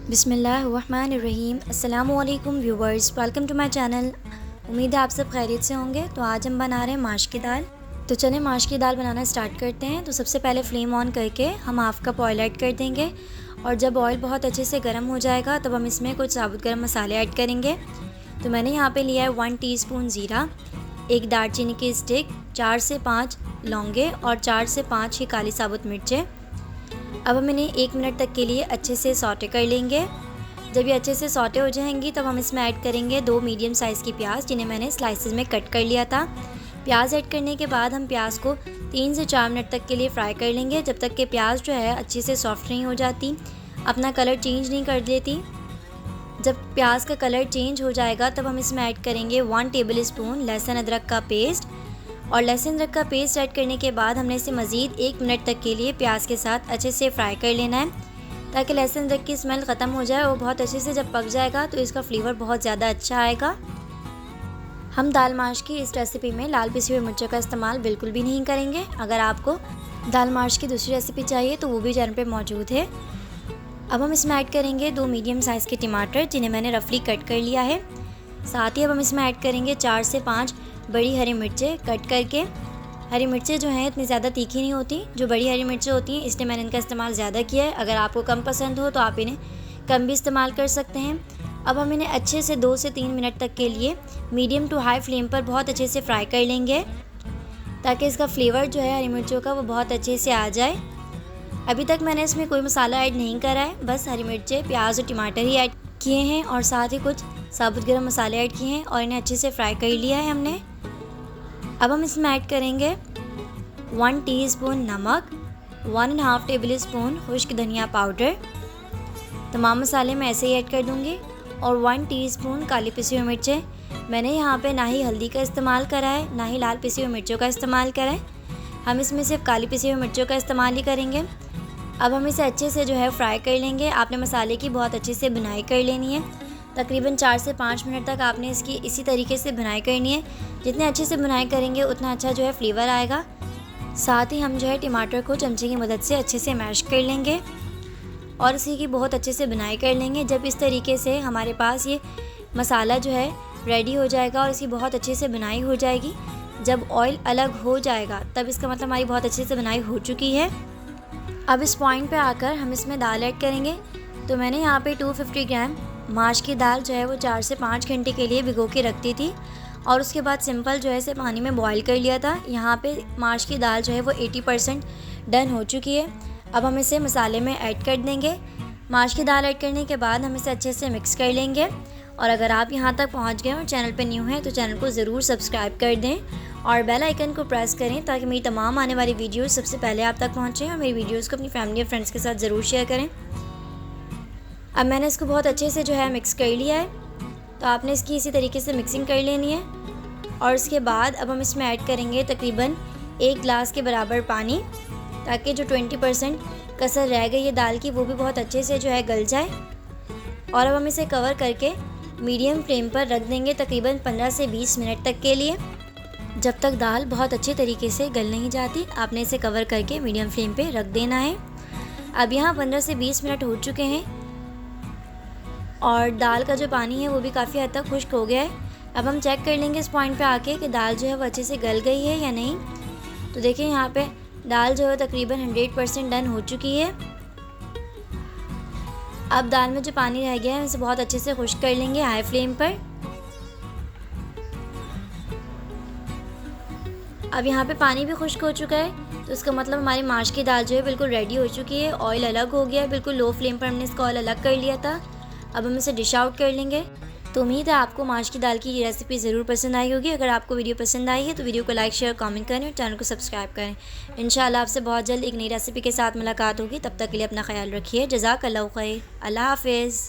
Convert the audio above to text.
बिस्मिल्लाहिर्रहमानिर्रहीम। अस्सलामुअलैकुम viewers, welcome to my channel. उम्मीद है आप सब खैरियत से होंगे। तो आज हम बना रहे हैं माश की दाल। तो चलें माश की दाल बनाना स्टार्ट करते हैं। तो सबसे पहले फ्लेम ऑन करके हम हाफ़ कप ऑयल ऐड कर देंगे और जब ऑयल बहुत अच्छे से गर्म हो जाएगा तब हम इसमें कुछ साबुत गरम मसाले ऐड करेंगे। तो मैंने यहाँ पर लिया है 1 टीस्पून ज़ीरा, 1 दालचीनी की स्टिक, 4 से 5 लौंगे और 4 से 5 ही काली साबुत मिर्चें। अब हम इन्हें 1 मिनट तक के लिए अच्छे से सौटे कर लेंगे। जब ये अच्छे से सौटे हो जाएंगी तब हम इसमें ऐड करेंगे 2 मीडियम साइज़ की प्याज, जिन्हें मैंने स्लाइसेस में कट कर लिया था। प्याज ऐड करने के बाद हम प्याज को 3 से 4 मिनट तक के लिए फ्राई कर लेंगे, जब तक कि प्याज जो है अच्छे से सॉफ्ट नहीं हो जाती, अपना कलर चेंज नहीं कर देती। जब प्याज का कलर चेंज हो जाएगा तब हम इसमें ऐड करेंगे 1 टेबल स्पून लहसुन अदरक का पेस्ट। और लहसुन अदरक का पेस्ट ऐड करने के बाद हमने इसे मज़ीद 1 मिनट तक के लिए प्याज के साथ अच्छे से फ्राई कर लेना है, ताकि लहसुन अदरक की स्मेल ख़त्म हो जाए। और बहुत अच्छे से जब पक जाएगा तो इसका फ्लेवर बहुत ज़्यादा अच्छा आएगा। हम दाल माश की इस रेसिपी में लाल पिसी हुई मिर्चों का इस्तेमाल बिल्कुल भी नहीं करेंगे। अगर आपको दाल माश की दूसरी रेसिपी चाहिए तो वो भी चैनल पर मौजूद है। अब हम इसमें ऐड करेंगे 2 मीडियम साइज़ के टमाटर, जिन्हें मैंने रफली कट कर लिया है। साथ ही अब हम इसमें ऐड करेंगे 4 से 5 बड़ी हरी मिर्चें कट करके। हरी मिर्चें जो हैं इतनी ज़्यादा तीखी नहीं होती, जो बड़ी हरी मिर्चें होती हैं, इसलिए मैंने इनका इस्तेमाल ज़्यादा किया है। अगर आपको कम पसंद हो तो आप इन्हें कम भी इस्तेमाल कर सकते हैं। अब हम इन्हें अच्छे से 2 से 3 मिनट तक के लिए मीडियम टू हाई फ्लेम पर बहुत अच्छे से फ्राई कर लेंगे, ताकि इसका फ्लेवर जो है हरी मिर्चों का वो बहुत अच्छे से आ जाए। अभी तक मैंने इसमें कोई मसाला ऐड नहीं करा है, बस हरी मिर्चें, प्याज और टमाटर ही ऐड किए हैं और साथ ही कुछ साबुत गरम मसाले ऐड किए हैं और इन्हें अच्छे से फ्राई कर लिया है हमने। अब हम इसमें ऐड करेंगे 1 टीस्पून नमक, 1.5 टेबल स्पून खुश्क धनिया पाउडर, तमाम मसाले मैं ऐसे ही ऐड कर दूंगी, और 1 टीस्पून काली पिसी हुई मिर्चें। मैंने यहाँ पे ना ही हल्दी का इस्तेमाल करा है, ना ही लाल पिसी हुई मिर्चों का इस्तेमाल करा है। हम इसमें सिर्फ काली पिसी हुई मिर्चों का इस्तेमाल ही करेंगे। अब हम इसे अच्छे से जो है फ्राई कर लेंगे। आपने मसाले की बहुत अच्छे से भुनाई कर लेनी है। तकरीबन 4 से 5 मिनट तक आपने इसकी इसी तरीके से भुनाई करनी है। जितने अच्छे से भुनाई करेंगे उतना अच्छा जो है फ्लेवर आएगा। साथ ही हम जो है टमाटर को चमचे की मदद से अच्छे से मैश कर लेंगे और इसी की बहुत अच्छे से भुनाई कर लेंगे। जब इस तरीके से हमारे पास ये मसाला जो है रेडी हो जाएगा और इसकी बहुत अच्छे से भुनाई हो जाएगी, जब ऑयल अलग हो जाएगा तब इसका मतलब हमारी बहुत अच्छे से भुनाई हो चुकी है। अब इस पॉइंट पे आकर हम इसमें दाल ऐड करेंगे। तो मैंने यहाँ पे 250 ग्राम माश की दाल जो है वो 4 से 5 घंटे के लिए भिगो के रख दी थी और उसके बाद सिंपल जो है इसे पानी में बॉईल कर लिया था। यहाँ पे माश की दाल जो है वो 80% डन हो चुकी है। अब हम इसे मसाले में ऐड कर देंगे। माश की दाल ऐड करने के बाद हम इसे अच्छे से मिक्स कर लेंगे। और अगर आप यहाँ तक पहुँच गए और चैनल पर न्यू हैं तो चैनल को ज़रूर सब्सक्राइब कर दें और बेल आइकन को प्रेस करें, ताकि मेरी तमाम आने वाली वीडियोस सबसे पहले आप तक पहुँचें। और मेरी वीडियोस को अपनी फैमिली और फ्रेंड्स के साथ ज़रूर शेयर करें। अब मैंने इसको बहुत अच्छे से जो है मिक्स कर लिया है। तो आपने इसकी इसी तरीके से मिक्सिंग कर लेनी है। और इसके बाद अब हम इसमें ऐड करेंगे तकरीबन 1 गिलास के बराबर पानी, ताकि जो 20% कसर रह गई है दाल की वो भी बहुत अच्छे से जो है गल जाए। और अब हम इसे कवर करके मीडियम फ्लेम पर रख देंगे तकरीबन 15 से 20 मिनट तक के लिए। जब तक दाल बहुत अच्छे तरीके से गल नहीं जाती आपने इसे कवर करके मीडियम फ्लेम पे रख देना है। अब यहाँ 15 से 20 मिनट हो चुके हैं और दाल का जो पानी है वो भी काफ़ी हद तक खुश्क हो गया है। अब हम चेक कर लेंगे इस पॉइंट पे आके कि दाल जो है वो अच्छे से गल गई है या नहीं। तो देखिए यहाँ पे दाल जो है तकरीबन 100% डन हो चुकी है। अब दाल में जो पानी रह गया है इसे बहुत अच्छे से खुश्क कर लेंगे हाई फ्लेम पर। अब यहाँ पे पानी भी खुश्क हो चुका है, तो इसका मतलब हमारी माश की दाल जो है बिल्कुल रेडी हो चुकी है। ऑयल अलग हो गया है, बिल्कुल लो फ्लेम पर हमने इसका ऑयल अलग कर लिया था। अब हम इसे डिश आउट कर लेंगे। तो उम्मीद है आपको माश की दाल की ये रेसिपी ज़रूर पसंद आई होगी। अगर आपको वीडियो पसंद आई है तो वीडियो को लाइक, शेयर, कमेंट करें और चैनल को सब्सक्राइब करें। इंशाल्लाह आपसे बहुत जल्द एक नई रेसिपी के साथ मुलाकात होगी। तब तक के लिए अपना ख्याल रखिए। जज़ाकल्लाहु खैर। अल्लाह हाफ़िज़।